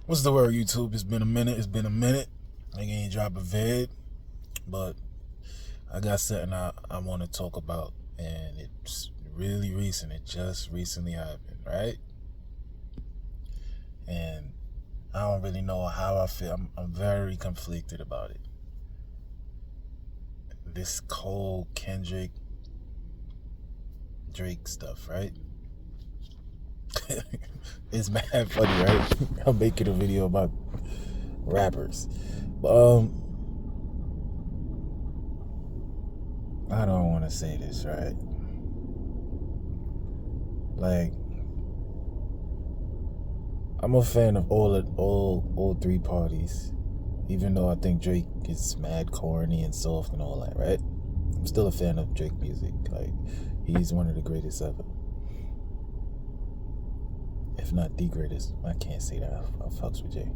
What's the word, YouTube? It's been a minute. I ain't drop a vid, but I got something I want to talk about, and it's really recent. It just recently happened, right? And I don't really know how I feel. I'm very conflicted about it. This Cole, Kendrick, Drake stuff, right? It's mad funny, right? I'm making a video about rappers. I don't want to say this, right? Like, I'm a fan of all three parties, even though I think Drake is mad corny and soft and all that, right? I'm still a fan of Drake music. Like, he's one of the greatest ever, if not the greatest. I can't say that. I fucks with Jay.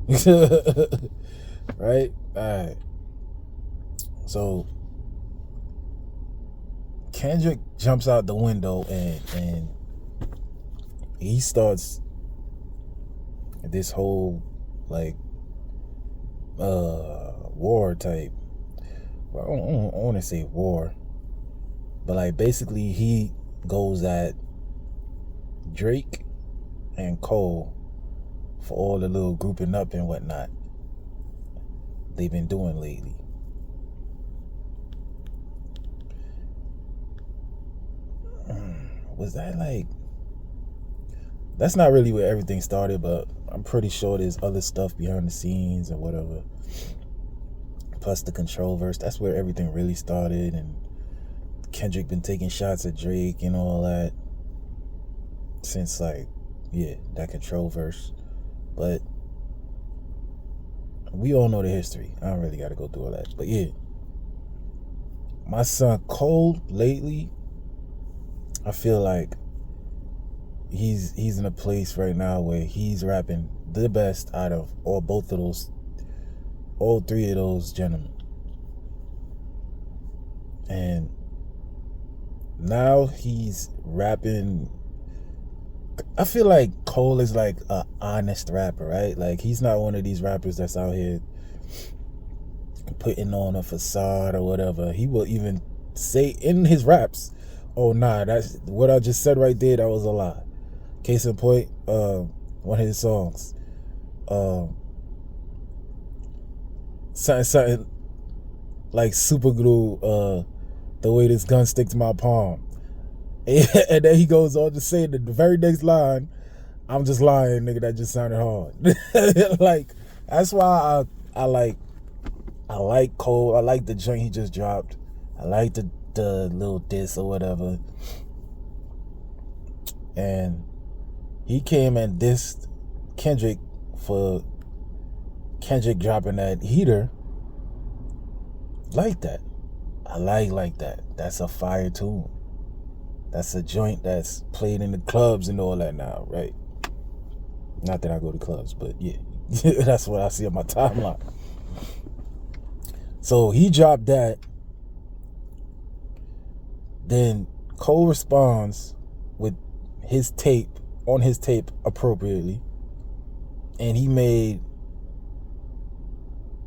Right? Alright. So Kendrick jumps out the window and he starts this whole like war type. Well, I don't want to say war, but like basically he goes at Drake and Cole for all the little grouping up and whatnot they've been doing lately. Was that like... That's not really where everything started, but I'm pretty sure there's other stuff behind the scenes or whatever. Plus the Control verse, that's where everything really started, and Kendrick been taking shots at Drake and all that since like, yeah, that Control verse. But we all know the history. I don't really gotta go through all that. But yeah, my son Cole lately, I feel like he's in a place right now where he's rapping the best out of all three of those gentlemen. And now he's rapping. I feel like Cole is like a honest rapper, right? Like, he's not one of these rappers that's out here putting on a facade or whatever. He will even say in his raps, oh nah, that's what I just said right there, that was a lie. Case in point, one of his songs, something like super glue, the way this gun stick to my palm. And then he goes on to say the very next line, I'm just lying, nigga, that just sounded hard. Like, that's why I like Cole. I like the joint he just dropped. I like the little diss or whatever. And he came and dissed Kendrick for Kendrick dropping that heater like that. I like that. That's a fire tune. That's a joint that's played in the clubs and all that now, right? Not that I go to clubs, but yeah. That's what I see on my timeline. So he dropped that. Then Cole responds with his tape, on his tape appropriately. And he made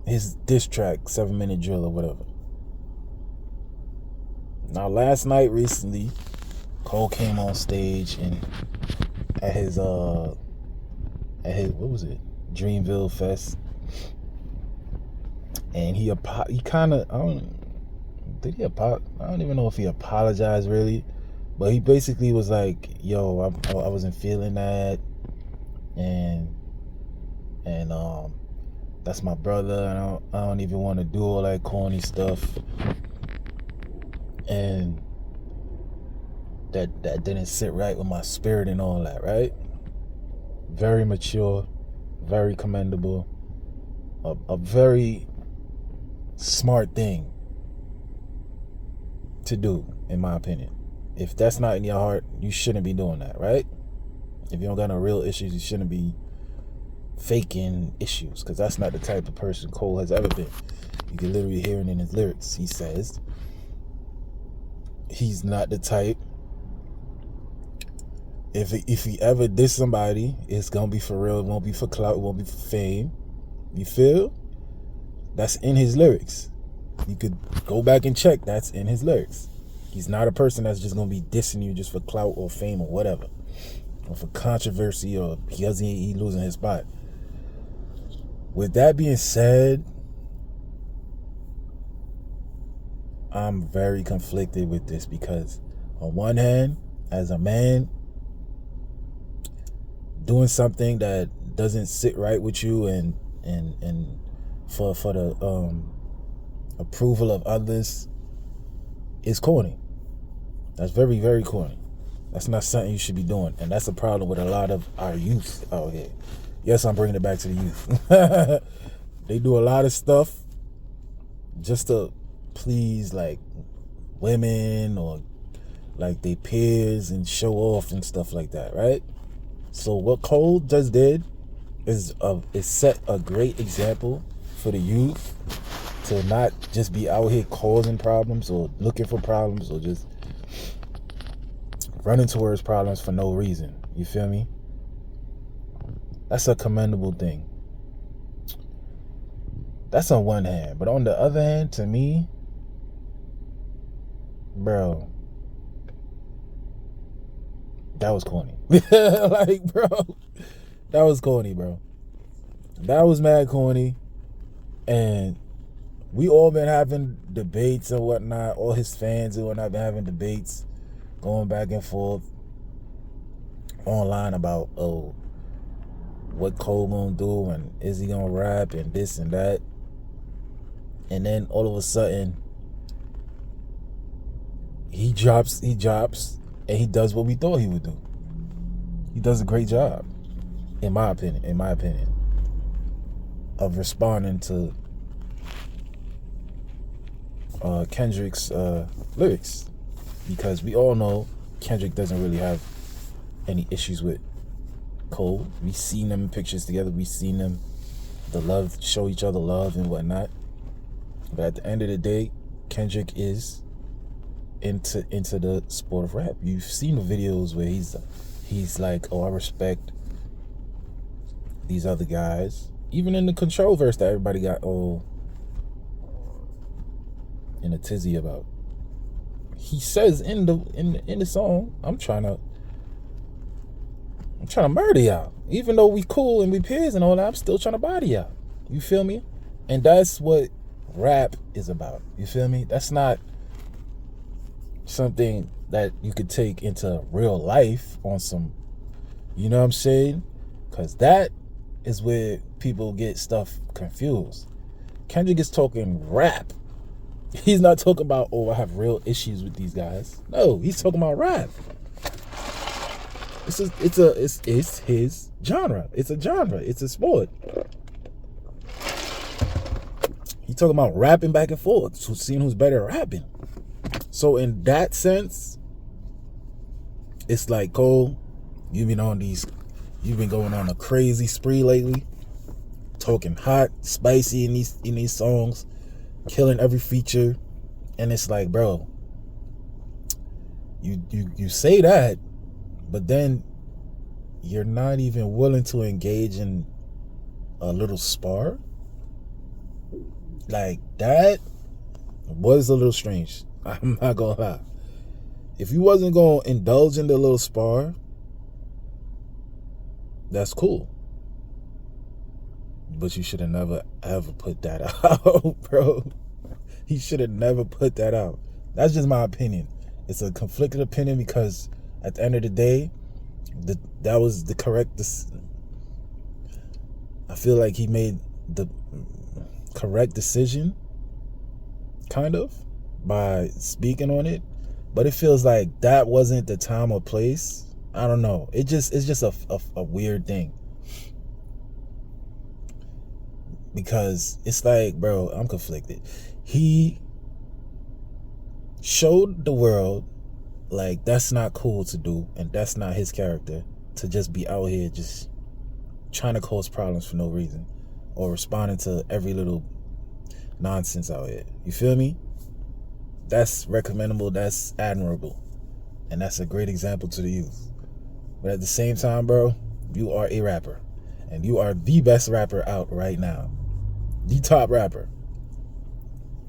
his diss track, 7-Minute Drill or whatever. Now last night recently, Cole came on stage and at his what was it? Dreamville Fest. And he kind of, I don't even know if he apologized really, but he basically was like, yo, I wasn't feeling that, and that's my brother, and I don't even want to do all that corny stuff, and that didn't sit right with my spirit and all that, right? Very mature, very commendable, a very smart thing to do, in my opinion. If that's not in your heart, you shouldn't be doing that, right? If you don't got no real issues, you shouldn't be faking issues, because that's not the type of person Cole has ever been. You can literally hear it in his lyrics. He says he's not the type If he ever diss somebody, it's gonna be for real. It won't be for clout. It won't be for fame. You feel? That's in his lyrics. You could go back and check. That's in his lyrics. He's not a person that's just gonna be dissing you just for clout or fame or whatever, or for controversy, or he losing his spot. With that being said, I'm very conflicted with this because on one hand, as a man, doing something that doesn't sit right with you and for the approval of others is corny. That's very, very corny. That's not something you should be doing, and that's a problem with a lot of our youth out here. Yes, I'm bringing it back to the youth. They do a lot of stuff just to please like women or like their peers and show off and stuff like that, right? So what Cole just did is set a great example for the youth to not just be out here causing problems or looking for problems or just running towards problems for no reason. You feel me? That's a commendable thing. That's on one hand. But on the other hand, to me, bro, that was corny. Like, bro, that was corny, bro. That was mad corny. And we all been having debates and whatnot. All his fans and whatnot been having debates, going back and forth online about, oh, what Cole gonna do and is he gonna rap and this and that. And then all of a sudden, he drops, and he does what we thought he would do. He does a great job, in my opinion, of responding to Kendrick's lyrics, because we all know Kendrick doesn't really have any issues with Cole. We've seen them in pictures together. We've seen them show each other love and whatnot. But at the end of the day, Kendrick is into the sport of rap. You've seen the videos where he's like, oh, I respect these other guys. Even in the Control verse that everybody got in a tizzy about. He says in the song, I'm trying to murder y'all. Even though we cool and we peers and all that, I'm still trying to body y'all. You feel me? And that's what rap is about. You feel me? That's not something that you could take into real life on some, you know what I'm saying? Because that is where people get stuff confused. Kendrick is talking rap. He's not talking about, oh, I have real issues with these guys. No, he's talking about rap. It's his genre. It's a genre. It's a sport. He's talking about rapping back and forth, so seeing who's better at rapping. So in that sense, it's like, Cole, you've been going on a crazy spree lately, talking hot, spicy in these songs, killing every feature, and it's like, bro, you say that, but then you're not even willing to engage in a little spar. Like, that was a little strange. I'm not gonna lie. If you wasn't gonna indulge in the little spar, that's cool. But you should have never ever put that out, bro. He should have never put that out. That's just my opinion. It's a conflicted opinion because at the end of the day, that was the correct. I feel like he made the correct decision, kind of, by speaking on it. But it feels like that wasn't the time or place. I don't know. It's just a weird thing. Because it's like, bro, I'm conflicted. He showed the world like that's not cool to do, and that's not his character, to just be out here just trying to cause problems for no reason or responding to every little nonsense out here. You feel me? That's recommendable, that's admirable, and that's a great example to the youth. But at the same time, bro, you are a rapper. And you are the best rapper out right now. The top rapper.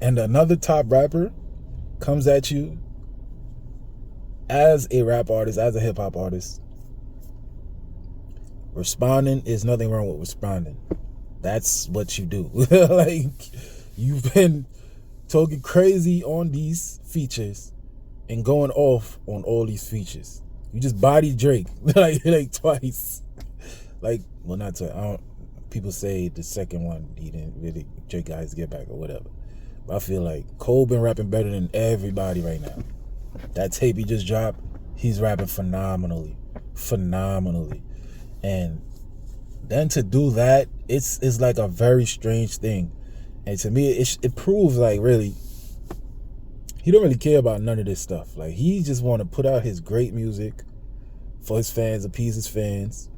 And another top rapper comes at you as a rap artist, as a hip-hop artist. Responding is nothing wrong with responding. That's what you do. Like, you've been talking crazy on these features and going off on all these features. You just bodied Drake like twice. Like, well, not twice. People say the second one he didn't really, Drake got his get back or whatever. But I feel like Cole been rapping better than everybody right now. That tape he just dropped, he's rapping phenomenally. And then to do that, it's like a very strange thing. And to me, it proves like really, he don't really care about none of this stuff. Like, he just want to put out his great music for his fans, appease his fans.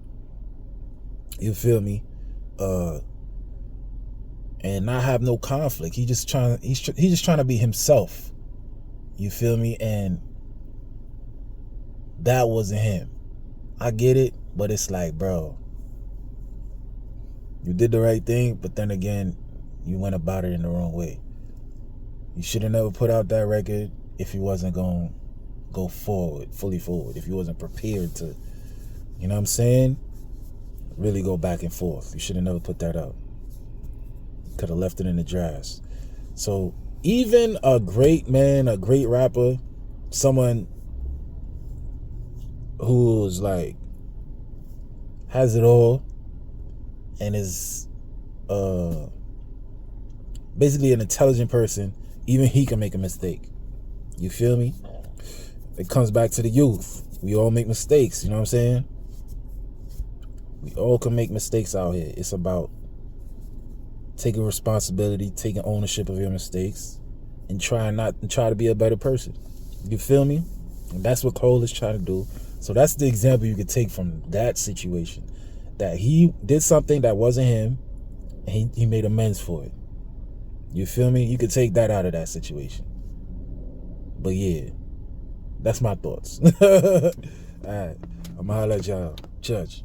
You feel me? And not have no conflict. He's just trying to be himself. You feel me? And that wasn't him. I get it, but it's like, bro, you did the right thing, but then again, you went about it in the wrong way. You should have never put out that record if you wasn't going to go fully forward, if you wasn't prepared to, you know what I'm saying, really go back and forth. You should have never put that out. Could have left it in the drafts. So even a great man, a great rapper, someone who's like has it all and is basically an intelligent person, even he can make a mistake. You feel me? It comes back to the youth. We all make mistakes, you know what I'm saying? We all can make mistakes out here. It's about taking responsibility, taking ownership of your mistakes, and try to be a better person. You feel me? And that's what Cole is trying to do. So that's the example you could take from that situation. That he did something that wasn't him, and he made amends for it. You feel me? You could take that out of that situation. But yeah, that's my thoughts. All right, I'm gonna holler at y'all. Church.